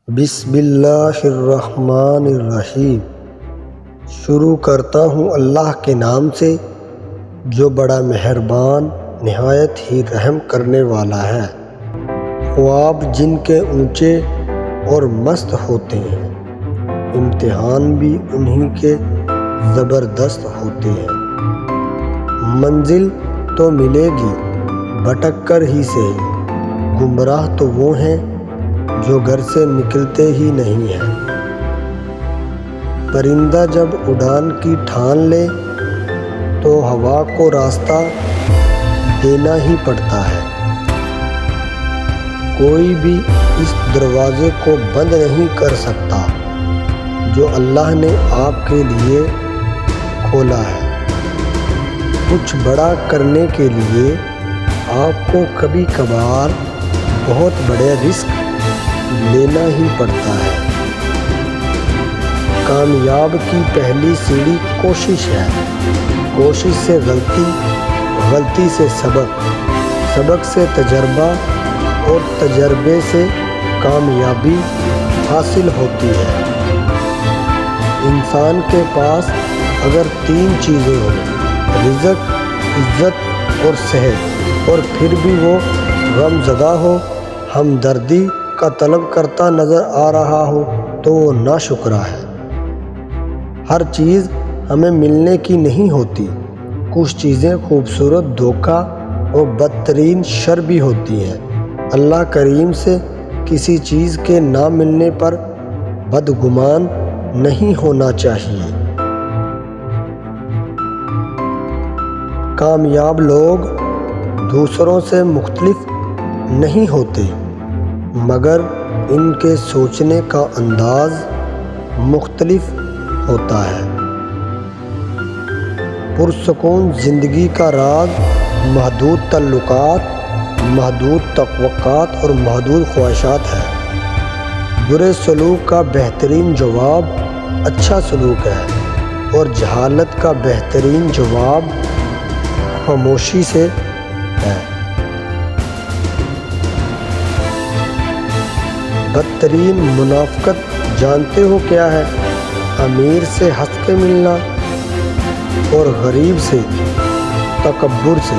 بسم اللہ الرحمن الرحیم۔ شروع کرتا ہوں اللہ کے نام سے جو بڑا مہربان نہایت ہی رحم کرنے والا ہے۔ خواب جن کے اونچے اور مست ہوتے ہیں، امتحان بھی انہی کے زبردست ہوتے ہیں۔ منزل تو ملے گی بھٹک کر ہی صحیح، گمراہ تو وہ ہیں جو گھر سے نکلتے ہی نہیں ہیں۔ پرندہ جب اڑان کی ٹھان لے تو ہوا کو راستہ دینا ہی پڑتا ہے۔ کوئی بھی اس دروازے کو بند نہیں کر سکتا جو اللہ نے آپ کے لیے کھولا ہے۔ کچھ بڑا کرنے کے لیے آپ کو کبھی کبھار بہت بڑے رسک لینا ہی پڑتا ہے۔ کامیاب کی پہلی سیڑھی کوشش ہے، کوشش سے غلطی، غلطی سے سبق، سبق سے تجربہ اور تجربے سے کامیابی حاصل ہوتی ہے۔ انسان کے پاس اگر تین چیزیں ہوں، رزق، عزت اور صحت، اور پھر بھی وہ غم زدہ ہو، ہمدردی کا طلب کرتا نظر آ رہا ہو تو وہ ناشکرا ہے۔ ہر چیز ہمیں ملنے کی نہیں ہوتی، کچھ چیزیں خوبصورت دھوکہ اور بدترین شر بھی ہوتی ہیں۔ اللہ کریم سے کسی چیز کے نہ ملنے پر بدگمان نہیں ہونا چاہیے۔ کامیاب لوگ دوسروں سے مختلف نہیں ہوتے، مگر ان کے سوچنے کا انداز مختلف ہوتا ہے۔ پرسکون زندگی کا راز محدود تعلقات، محدود توقعات اور محدود خواہشات ہے۔ برے سلوک کا بہترین جواب اچھا سلوک ہے، اور جہالت کا بہترین جواب خاموشی سے ہے۔ بدترین منافقت جانتے ہو کیا ہے؟ امیر سے ہنس کے ملنا اور غریب سے تکبر سے۔